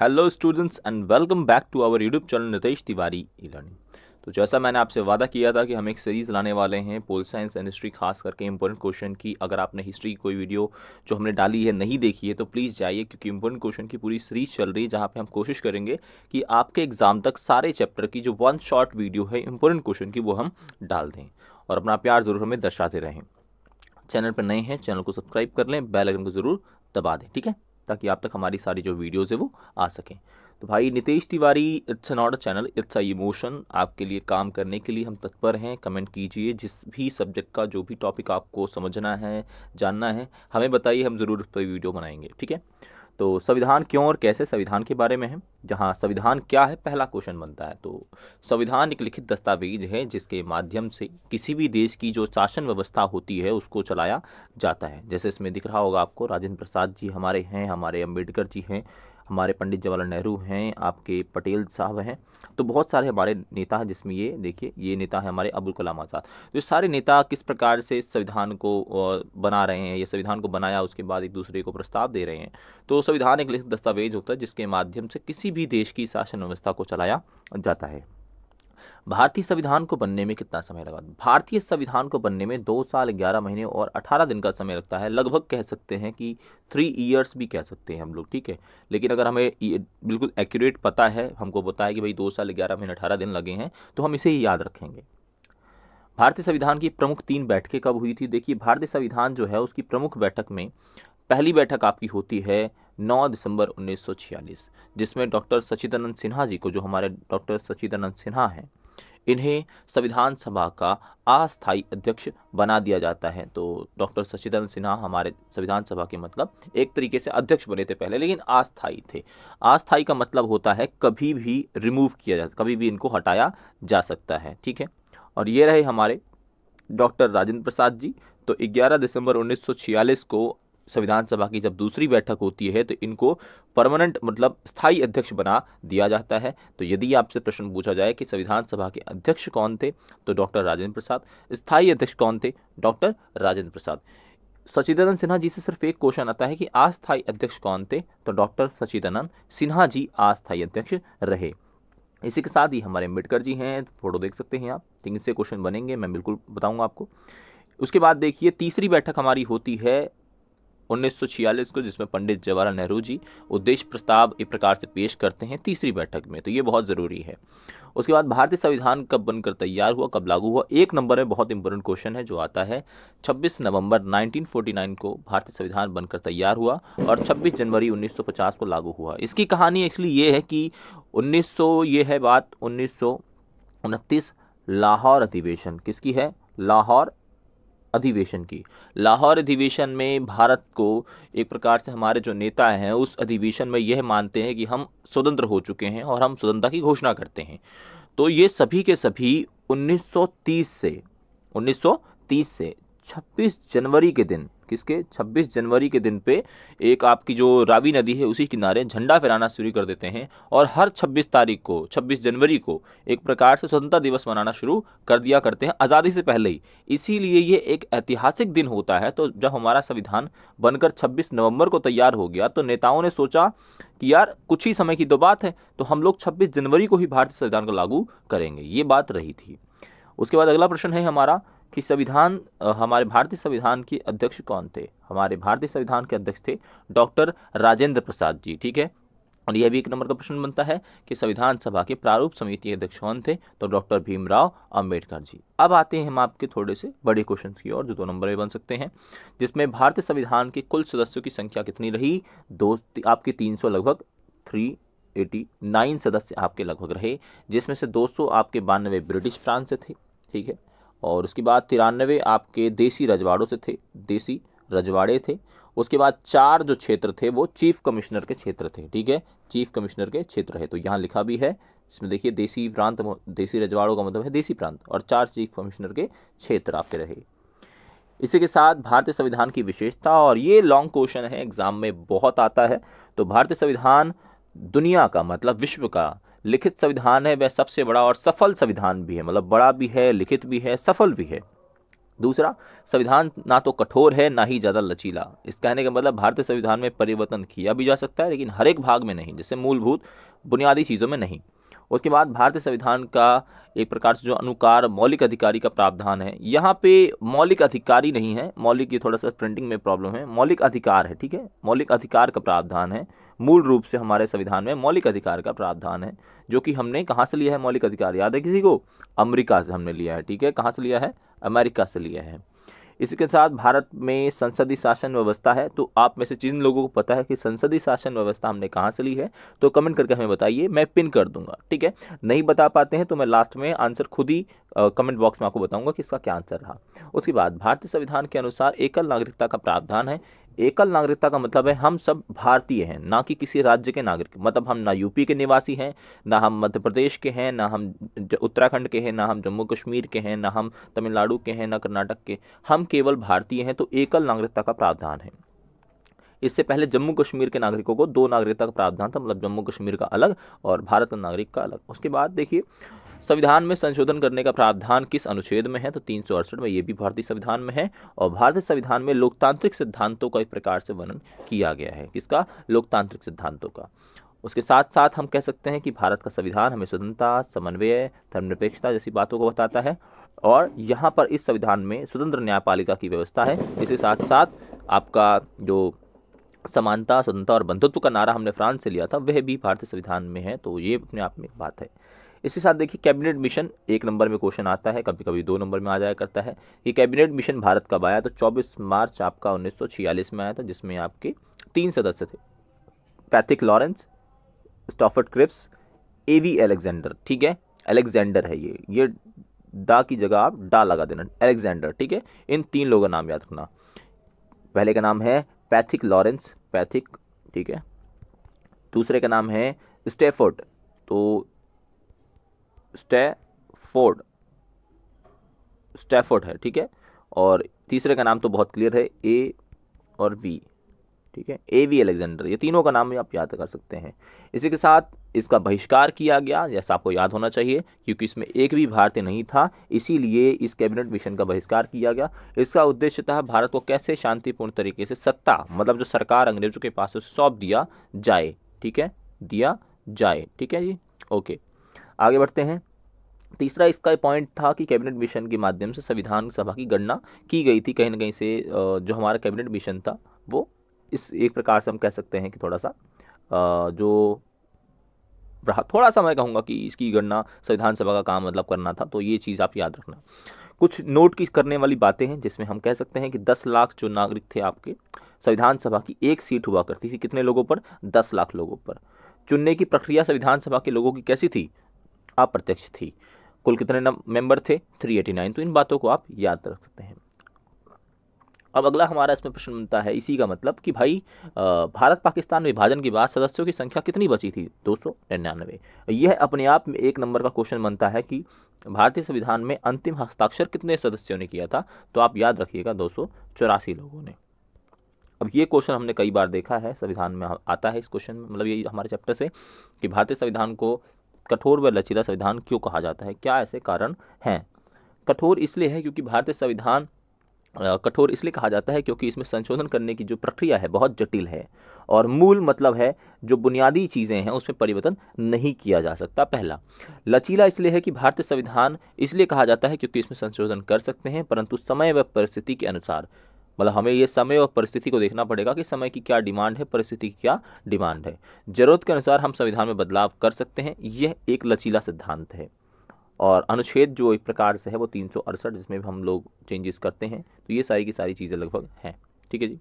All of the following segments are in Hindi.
Hello students and welcome back to our YouTube channel Nitesh Tiwari e learning. तो जैसा मैंने आपसे वादा किया था कि हम एक सीरीज़ लाने वाले हैं पोल साइंस एंड हिस्ट्री, खास करके इंपॉर्टेंट क्वेश्चन की। अगर आपने हिस्ट्री की कोई वीडियो जो हमने डाली है नहीं देखी है तो प्लीज़ जाइए, क्योंकि इंपॉर्टेंट क्वेश्चन की पूरी सीरीज चल रही है जहाँ पे हम कोशिश करेंगे कि आपके एग्जाम तक सारे चैप्टर की जो वन शॉर्ट वीडियो है इंपॉर्टेंट क्वेश्चन की वो हम डाल दें। और अपना प्यार ज़रूर हमें दर्शाते रहें। चैनल पर नए हैं, चैनल को सब्सक्राइब कर लें, बेल आइकन को ज़रूर दबा दें, ठीक है, ताकि आप तक हमारी सारी जो वीडियोज़ है वो आ सकें। तो भाई Nitesh Tiwari, it's not a channel, it's a emotion. आपके लिए काम करने के लिए हम तत्पर हैं। कमेंट कीजिए, जिस भी सब्जेक्ट का जो भी टॉपिक आपको समझना है, जानना है, हमें बताइए, हम ज़रूर उस पर वीडियो बनाएंगे, ठीक है। तो संविधान क्यों और कैसे, संविधान के बारे में है। जहाँ संविधान क्या है पहला क्वेश्चन बनता है। तो संविधान एक लिखित दस्तावेज है जिसके माध्यम से किसी भी देश की जो शासन व्यवस्था होती है उसको चलाया जाता है। जैसे इसमें दिख रहा होगा आपको, राजेंद्र प्रसाद जी हमारे हैं, हमारे अम्बेडकर जी हैं, हमारे पंडित जवाहरलाल नेहरू हैं, आपके पटेल साहब हैं। तो बहुत सारे हमारे नेता हैं, जिसमें ये देखिए ये नेता है हमारे अबुल कलाम आज़ाद। तो ये सारे नेता किस प्रकार से इस संविधान को बना रहे हैं, ये संविधान को बनाया उसके बाद एक दूसरे को प्रस्ताव दे रहे हैं। तो संविधान एक लिखित दस्तावेज होता है जिसके माध्यम से किसी भी देश की शासन व्यवस्था को चलाया जाता है। भारतीय संविधान को बनने में कितना समय लगा? भारतीय संविधान को बनने में 2 साल 11 महीने और 18 दिन का समय लगता है। लगभग कह सकते हैं कि 3 ईयर्स भी कह सकते हैं हम लोग, ठीक है। लेकिन अगर हमें बिल्कुल एक्यूरेट पता है, हमको पता है कि भाई 2 साल 11 महीने 18 दिन लगे हैं, तो हम इसे ही याद रखेंगे। भारतीय संविधान की प्रमुख 3 बैठकें कब हुई थी? देखिए, भारतीय संविधान जो है उसकी प्रमुख बैठक में पहली बैठक आपकी होती है 9 दिसंबर 1946, जिसमें डॉक्टर सच्चिदानंद सिन्हा जी को, जो हमारे डॉक्टर सच्चिदानंद सिन्हा हैं, इन्हें संविधान सभा का अस्थायी अध्यक्ष बना दिया जाता है। तो डॉक्टर सच्चिदानंद सिन्हा हमारे संविधान सभा के मतलब एक तरीके से अध्यक्ष बने थे पहले, लेकिन अस्थायी थे। अस्थायी का मतलब होता है कभी भी रिमूव किया जा, कभी भी इनको हटाया जा सकता है, ठीक है। और ये रहे हमारे डॉक्टर राजेंद्र प्रसाद जी। तो 11 दिसंबर 1946 को संविधान सभा की जब दूसरी बैठक होती है तो इनको परमानेंट मतलब स्थायी अध्यक्ष बना दिया जाता है। तो यदि आपसे प्रश्न पूछा जाए कि संविधान सभा के अध्यक्ष कौन थे, तो डॉक्टर राजेंद्र प्रसाद। स्थायी अध्यक्ष कौन थे? डॉक्टर राजेंद्र प्रसाद। सच्चिदानंद सिन्हा जी से सिर्फ एक क्वेश्चन आता है कि अस्थायी अध्यक्ष कौन थे, तो डॉक्टर सच्चिदानंद सिन्हा जी अस्थायी अध्यक्ष रहे। इसी के साथ ही हमारे अम्बेडकर जी हैं, फोटो देख सकते हैं आप। तीन से क्वेश्चन बनेंगे, मैं बिल्कुल बताऊंगा आपको। उसके बाद देखिए तीसरी बैठक हमारी होती है 1946 को, जिसमें पंडित जवाहरलाल नेहरू जी उद्देश्य प्रस्ताव एक प्रकार से पेश करते हैं तीसरी बैठक में। तो ये बहुत ज़रूरी है। उसके बाद भारतीय संविधान कब बनकर तैयार हुआ, कब लागू हुआ? एक नंबर में बहुत इंपॉर्टेंट क्वेश्चन है जो आता है। 26 नवंबर 1949 को भारतीय संविधान बनकर तैयार हुआ और 26 जनवरी 1950 को लागू हुआ। इसकी कहानी एक्चुअली ये है कि 1900, ये है बात 1929 लाहौर अधिवेशन किसकी है? लाहौर अधिवेशन की। लाहौर अधिवेशन में भारत को एक प्रकार से हमारे जो नेता हैं उस अधिवेशन में यह मानते हैं कि हम स्वतंत्र हो चुके हैं और हम स्वतंत्रता की घोषणा करते हैं। तो ये सभी के सभी 1930 से 26 जनवरी के दिन, किसके 26 जनवरी के दिन पे एक आपकी जो रावी नदी है उसी किनारे झंडा फहराना शुरू कर देते हैं। और हर 26 तारीख को, 26 जनवरी को एक प्रकार से स्वतंत्रता दिवस मनाना शुरू कर दिया करते हैं, आज़ादी से पहले ही। इसीलिए ये एक ऐतिहासिक दिन होता है। तो जब हमारा संविधान बनकर 26 नवंबर को तैयार हो गया तो नेताओं ने सोचा कि यार कुछ ही समय की तो बात है, तो हम लोग 26 जनवरी को ही भारतीय संविधान को लागू करेंगे। ये बात रही थी। उसके बाद अगला प्रश्न है हमारा कि संविधान हमारे भारतीय संविधान के अध्यक्ष कौन थे? हमारे भारतीय संविधान के अध्यक्ष थे डॉक्टर राजेंद्र प्रसाद जी, ठीक है। और यह भी एक नंबर का प्रश्न बनता है कि संविधान सभा के प्रारूप समिति के अध्यक्ष कौन थे? तो डॉक्टर भीमराव अंबेडकर जी। अब आते हैं हम आपके थोड़े से बड़े क्वेश्चंस की ओर, जो 2 नंबर में बन सकते हैं, जिसमें भारतीय संविधान के कुल सदस्यों की संख्या कितनी रही? आपके 300 लगभग 389 सदस्य आपके लगभग रहे, जिसमें से 200 आपके 92 ब्रिटिश प्रांत से थे, ठीक है। और उसके बाद 93 आपके देसी रजवाड़ों से थे, देसी रजवाड़े थे। उसके बाद 4 जो क्षेत्र थे वो चीफ कमिश्नर के क्षेत्र थे, ठीक है, चीफ कमिश्नर के क्षेत्र है। तो यहाँ लिखा भी है, इसमें देखिए देसी प्रांत, देसी रजवाड़ों का मतलब है देसी प्रांत, और 4 चीफ कमिश्नर के क्षेत्र आपके रहे। इसी के साथ भारतीय संविधान की विशेषता, और ये लॉन्ग क्वेश्चन है, एग्जाम में बहुत आता है। तो भारतीय संविधान दुनिया का मतलब विश्व का लिखित संविधान है, वह सबसे बड़ा और सफल संविधान भी है, मतलब बड़ा भी है, लिखित भी है, सफल भी है। दूसरा, संविधान ना तो कठोर है ना ही ज़्यादा लचीला। इस कहने का मतलब भारतीय संविधान में परिवर्तन किया भी जा सकता है लेकिन हर एक भाग में नहीं, जैसे मूलभूत बुनियादी चीज़ों में नहीं। उसके बाद भारतीय संविधान का एक प्रकार से जो अनुकार मौलिक अधिकारी का प्रावधान है, यहाँ पे मौलिक अधिकारी नहीं है, मौलिक, ये थोड़ा सा प्रिंटिंग में प्रॉब्लम है, मौलिक अधिकार है, ठीक है, मौलिक अधिकार का प्रावधान है। मूल रूप से हमारे संविधान में मौलिक अधिकार का प्रावधान है, जो कि हमने कहाँ से लिया है मौलिक अधिकार, याद है किसी को? अमेरिका से हमने लिया है, ठीक है, कहाँ से लिया है? अमेरिका से लिया है। इसी के साथ भारत में संसदीय शासन व्यवस्था है। तो आप में से जिन लोगों को पता है कि संसदीय शासन व्यवस्था हमने कहाँ से ली है, तो कमेंट करके हमें बताइए, मैं पिन कर दूंगा, ठीक है। नहीं बता पाते हैं तो मैं लास्ट में आंसर खुद ही कमेंट बॉक्स में आपको बताऊंगा कि इसका क्या आंसर रहा। उसके बाद भारतीय संविधान के अनुसार एकल नागरिकता का प्रावधान है। एकल नागरिकता का मतलब है हम सब भारतीय हैं, ना कि किसी राज्य के नागरिक। मतलब हम ना यूपी के निवासी हैं, ना हम मध्य प्रदेश के हैं, ना हम उत्तराखंड के हैं, ना हम जम्मू कश्मीर के हैं, ना हम तमिलनाडु के हैं, ना कर्नाटक के। हम केवल भारतीय हैं, तो एकल नागरिकता का प्रावधान है। इससे पहले जम्मू कश्मीर के नागरिकों को दो नागरिकता का प्रावधान था, मतलब जम्मू कश्मीर का अलग और भारत का नागरिक का अलग। उसके बाद देखिए, संविधान में संशोधन करने का प्रावधान किस अनुच्छेद में है, तो 368 में, ये भी भारतीय संविधान में है। और भारतीय संविधान में लोकतांत्रिक सिद्धांतों का एक प्रकार से वर्णन किया गया है। किसका? लोकतांत्रिक सिद्धांतों का। उसके साथ साथ हम कह सकते हैं कि भारत का संविधान हमें स्वतंत्रता, समन्वय, धर्मनिरपेक्षता जैसी बातों को बताता है। और यहाँ पर इस संविधान में स्वतंत्र न्यायपालिका की व्यवस्था है। इसके साथ साथ आपका जो समानता, स्वतंत्रता और बंधुत्व का नारा हमने फ्रांस से लिया था, वह भी भारतीय संविधान में है। तो ये अपने आप में एक बात है। इसके साथ देखिए, कैबिनेट मिशन 1 नंबर में क्वेश्चन आता है, कभी कभी 2 नंबर में आ जाया करता है। ये कैबिनेट मिशन भारत कब आया, तो 24 मार्च आपका 1946 में आया था, जिसमें आपके 3 सदस्य थे, पैथिक लॉरेंस, स्टॉफर्ड क्रिप्स, एवी अलेक्जेंडर, ठीक है, अलेक्जेंडर है ये डा की जगह आप डा लगा देना, अलेक्जेंडर, ठीक है। इन 3 लोगों का नाम याद रखना। पहले का नाम है पैथिक लॉरेंस, पैथिक, ठीक है। दूसरे का नाम है स्टैफोर्ड, तो स्टैफोर्ड है, ठीक है। और तीसरे का नाम तो बहुत क्लियर है, ए और वी, ठीक है, एवी अलेक्जेंडर। ये तीनों का नाम आप याद कर सकते हैं। इसी के साथ इसका बहिष्कार किया गया, जैसा आपको याद होना चाहिए, क्योंकि इसमें एक भी भारतीय नहीं था, इसीलिए इस कैबिनेट मिशन का बहिष्कार किया गया। इसका उद्देश्य था भारत को कैसे शांतिपूर्ण तरीके से सत्ता, मतलब जो सरकार अंग्रेजों के पास सौंप दिया जाए, ठीक है, दिया जाए, ठीक है जी, ओके। आगे बढ़ते हैं। तीसरा इसका पॉइंट था कि कैबिनेट मिशन के माध्यम से संविधान सभा की गणना की गई थी। कहीं ना कहीं से जो हमारा कैबिनेट मिशन था वो इस एक प्रकार से हम कह सकते हैं कि थोड़ा सा जो रहा, थोड़ा सा मैं कहूँगा कि इसकी गणना संविधान सभा का काम मतलब करना था। तो ये चीज़ आप याद रखना। कुछ नोट की करने वाली बातें हैं, जिसमें हम कह सकते हैं कि 10 लाख जो नागरिक थे आपके, संविधान सभा की एक सीट हुआ करती थी, कितने लोगों पर? 10 लाख लोगों पर। चुनने की प्रक्रिया संविधान सभा के लोगों की कैसी थी? अप्रत्यक्ष थी। कुल कितने मेंबर थे? 389। तो इन बातों को आप याद रख सकते हैं। अब अगला हमारा इसमें प्रश्न बनता है इसी का मतलब कि भाई भारत पाकिस्तान विभाजन के बाद सदस्यों की संख्या कितनी बची थी? 299। यह अपने आप में 1 नंबर का क्वेश्चन बनता है कि भारतीय संविधान में अंतिम हस्ताक्षर कितने सदस्यों ने किया था? तो आप याद रखिएगा 284 लोगों ने। अब ये क्वेश्चन हमने कई बार देखा है, संविधान में आता है इस क्वेश्चन में, मतलब ये हमारे चैप्टर से, कि भारतीय संविधान को कठोर व लचीला संविधान क्यों कहा जाता है, क्या ऐसे कारण हैं? कठोर इसलिए है क्योंकि भारतीय संविधान कठोर इसलिए कहा जाता है क्योंकि इसमें संशोधन करने की जो प्रक्रिया है बहुत जटिल है, और मूल मतलब है जो बुनियादी चीज़ें हैं उसमें परिवर्तन नहीं किया जा सकता। पहला। लचीला इसलिए है कि भारतीय संविधान इसलिए कहा जाता है क्योंकि इसमें संशोधन कर सकते हैं, परंतु समय व परिस्थिति के अनुसार, मतलब हमें ये समय और परिस्थिति को देखना पड़ेगा कि समय की क्या डिमांड है, परिस्थिति की क्या डिमांड है। जरूरत के अनुसार हम संविधान में बदलाव कर सकते हैं, यह एक लचीला सिद्धांत है। और अनुच्छेद जो एक प्रकार से है वो 368, जिसमें भी हम लोग चेंजेस करते हैं। तो ये सारी की सारी चीज़ें लगभग हैं, ठीक है जी।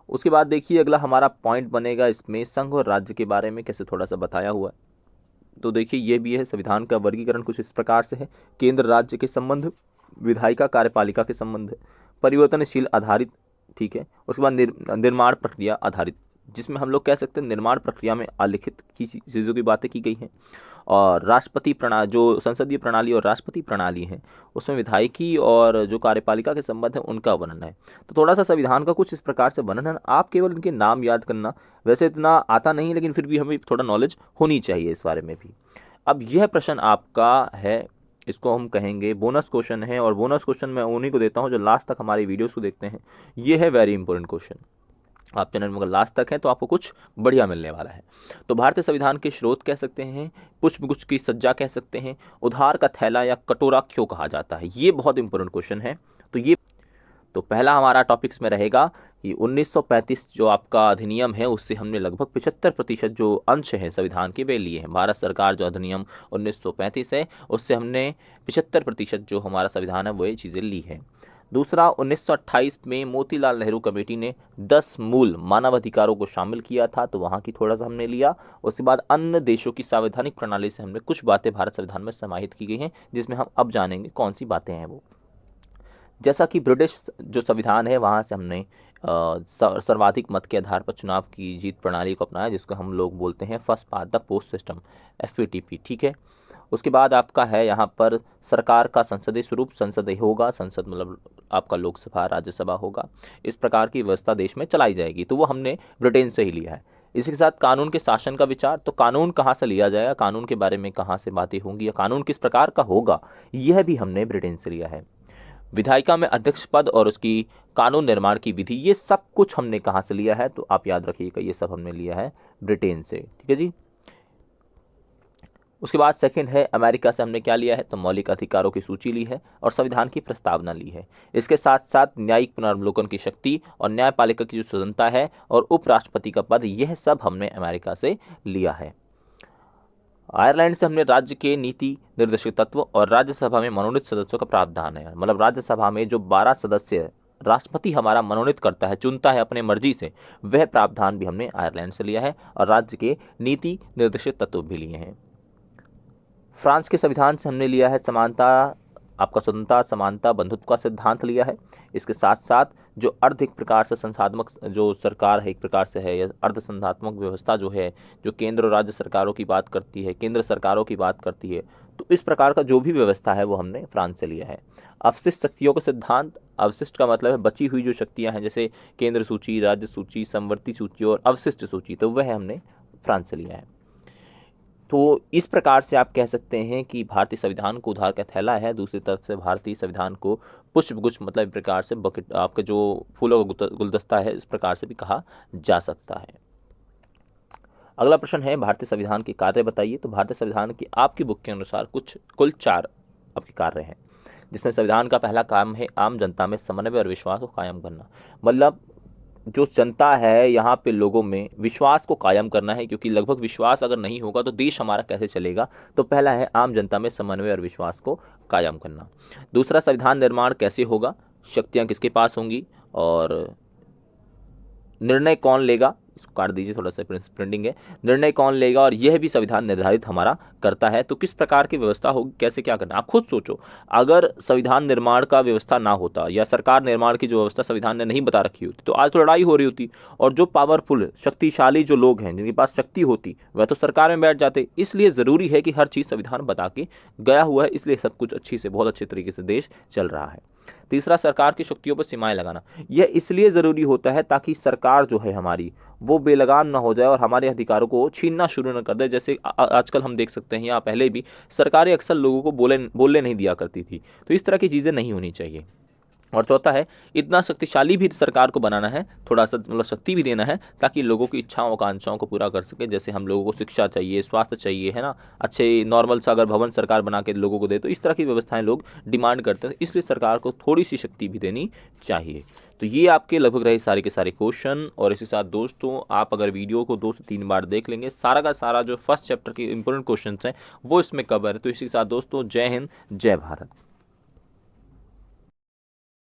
उसके बाद देखिए अगला हमारा पॉइंट बनेगा इसमें संघ और राज्य के बारे में कैसे थोड़ा सा बताया हुआ है। तो देखिए ये भी है, संविधान का वर्गीकरण कुछ इस प्रकार से है। केंद्र राज्य के संबंध, विधायिका कार्यपालिका के संबंध, परिवर्तनशील आधारित, ठीक है। उसके बाद निर्माण प्रक्रिया आधारित, जिसमें हम लोग कह सकते हैं निर्माण प्रक्रिया में अलिखित की चीज़ों की बातें की गई हैं। और राष्ट्रपति प्रणाली, जो संसदीय प्रणाली और राष्ट्रपति प्रणाली है, उसमें विधायिकी और जो कार्यपालिका के संबंध है उनका वर्णन है। तो थोड़ा सा संविधान का कुछ इस प्रकार से वर्णन है, आप केवल इनके नाम याद करना, वैसे इतना आता नहीं लेकिन फिर भी हमें थोड़ा नॉलेज होनी चाहिए इस बारे में भी। अब यह प्रश्न आपका है इसको हम कहेंगे बोनस क्वेश्चन है, और बोनस क्वेश्चन मैं उन्हीं को देता हूँ जो लास्ट तक हमारी वीडियोस को देखते हैं। ये है वेरी इंपॉर्टेंट क्वेश्चन, आप चैनल में अगर लास्ट तक हैं तो आपको कुछ बढ़िया मिलने वाला है। तो भारतीय संविधान के स्रोत कह सकते हैं, पुष्पगुच्छ की सज्जा कह सकते हैं, उधार का थैला या कटोरा क्यों कहा जाता है, ये बहुत इंपॉर्टेंट क्वेश्चन है। तो पहला हमारा टॉपिक्स में रहेगा कि 1935 जो आपका अधिनियम है उससे हमने लगभग 75% जो अंश हैं संविधान के वे लिए हैं। भारत सरकार जो अधिनियम 1935 है उससे हमने 75% जो हमारा संविधान है वो ये चीज़ें ली हैं। दूसरा, 1928 में मोतीलाल नेहरू कमेटी ने 10 मूल मानवाधिकारों को शामिल किया था, तो वहाँ की थोड़ा सा हमने लिया। उसके बाद अन्य देशों की संवैधानिक प्रणाली से हमने कुछ बातें भारत संविधान में समाहित की गई हैं, जिसमें हम अब जानेंगे कौन सी बातें हैं वो। जैसा कि ब्रिटिश जो संविधान है वहाँ से हमने सर्वाधिक मत के आधार पर चुनाव की जीत प्रणाली को अपनाया, जिसको हम लोग बोलते हैं first past the post system, FPTP, ठीक है। उसके बाद आपका है यहाँ पर सरकार का संसदीय स्वरूप, संसदीय होगा, संसद मतलब आपका लोकसभा राज्यसभा होगा, इस प्रकार की व्यवस्था देश में चलाई जाएगी, तो वो हमने ब्रिटेन से ही लिया है। इसी के साथ कानून के शासन का विचार, तो कानून कहाँ से लिया जाएगा, कानून के बारे में कहाँ से बातें होंगी या कानून किस प्रकार का होगा, यह भी हमने ब्रिटेन से लिया है। विधायिका में अध्यक्ष पद और उसकी कानून निर्माण की विधि, ये सब कुछ हमने कहाँ से लिया है, तो आप याद रखिएगा ये सब हमने लिया है ब्रिटेन से, ठीक है जी। उसके बाद सेकंड है अमेरिका से हमने क्या लिया है, तो मौलिक अधिकारों की सूची ली है और संविधान की प्रस्तावना ली है। इसके साथ साथ न्यायिक पुनर्वलोकन की शक्ति और न्यायपालिका की जो स्वतंत्रता है और उपराष्ट्रपति का पद, यह सब हमने अमेरिका से लिया है। आयरलैंड से हमने राज्य के नीति निर्देशक तत्व और राज्यसभा में मनोनीत सदस्यों का प्रावधान है, मतलब राज्यसभा में जो 12 सदस्य राष्ट्रपति हमारा मनोनीत करता है, चुनता है अपने मर्जी से, वह प्रावधान भी हमने आयरलैंड से लिया है और राज्य के नीति निर्देशक तत्व भी लिए हैं। फ्रांस के संविधान से हमने लिया है समानता, आपका स्वतंत्रता, समानता, बंधुत्व का सिद्धांत लिया है। इसके साथ साथ जो अर्ध एक प्रकार से संसाधनात्मक जो सरकार है एक प्रकार से है, या अर्ध संसाधनात्मक व्यवस्था जो है, जो केंद्र और राज्य सरकारों की बात करती है, केंद्र सरकारों की बात करती है, तो इस प्रकार का जो भी व्यवस्था है वो हमने फ्रांस से लिया है। अवशिष्ट शक्तियों का सिद्धांत, अवशिष्ट का मतलब है बची हुई जो शक्तियाँ हैं, जैसे केंद्र सूची, राज्य सूची, समवर्ती सूची और अवशिष्ट सूची, तो वह हमने फ्रांस से लिया है। तो इस प्रकार से आप कह सकते हैं कि भारतीय संविधान को उधार का थैला है, दूसरी तरफ से भारतीय संविधान को पुष्पगुच्छ मतलब एक प्रकार से बकेट, आपका जो फूलों का गुलदस्ता है, इस प्रकार से भी कहा जा सकता है। अगला प्रश्न है भारतीय संविधान के कार्य बताइए। तो भारतीय संविधान की आपकी बुक के अनुसार कुल 4 आपके कार्य हैं, जिसमें संविधान का पहला काम है आम जनता में समन्वय और विश्वास को कायम करना, मतलब जो जनता है यहाँ पे लोगों में विश्वास को कायम करना है, क्योंकि लगभग विश्वास अगर नहीं होगा तो देश हमारा कैसे चलेगा। तो पहला है आम जनता में समन्वय और विश्वास को कायम करना। दूसरा, संविधान निर्माण कैसे होगा, शक्तियाँ किसके पास होंगी और निर्णय कौन लेगा, इसको काट दीजिए, थोड़ा सा प्रिंटिंग है, निर्णय कौन लेगा और यह भी संविधान निर्धारित हमारा करता है। तो किस प्रकार की व्यवस्था होगी, कैसे क्या करना, आप खुद सोचो। अगर संविधान निर्माण का व्यवस्था ना होता या सरकार निर्माण की जो व्यवस्था संविधान ने नहीं बता रखी होती, तो आज तो लड़ाई हो रही होती, और जो पावरफुल शक्तिशाली जो लोग हैं जिनके पास शक्ति होती वह तो सरकार में बैठ जाते। इसलिए ज़रूरी है कि हर चीज़ संविधान बता के गया हुआ है, इसलिए सब कुछ अच्छी से बहुत अच्छे तरीके से देश चल रहा है। तीसरा, सरकार की शक्तियों पर सीमाएं लगाना, यह इसलिए ज़रूरी होता है ताकि सरकार जो है हमारी वो बेलगाम ना हो जाए और हमारे अधिकारों को छीनना शुरू न कर दे। जैसे आजकल हम देख सकते हैं, या पहले भी सरकारें अक्सर लोगों को बोलने नहीं दिया करती थी, तो इस तरह की चीज़ें नहीं होनी चाहिए। और चौथा है, इतना शक्तिशाली भी सरकार को बनाना है, थोड़ा सा मतलब शक्ति भी देना है, ताकि लोगों की इच्छाओं आकांक्षाओं को पूरा कर सके। जैसे हम लोगों को शिक्षा चाहिए, स्वास्थ्य चाहिए, है ना, अच्छे नॉर्मल सा अगर भवन सरकार बना के लोगों को दे, तो इस तरह की व्यवस्थाएं लोग डिमांड करते हैं, इसलिए सरकार को थोड़ी सी शक्ति भी देनी चाहिए। तो ये आपके लगभग रहे सारे के सारे क्वेश्चन। और इसी साथ दोस्तों, आप अगर वीडियो को 2 से 3 बार देख लेंगे, सारा का सारा जो फर्स्ट चैप्टर के इंपॉर्टेंट क्वेश्चन हैं वो इसमें कवर है। तो इसी के साथ दोस्तों, जय हिंद, जय भारत।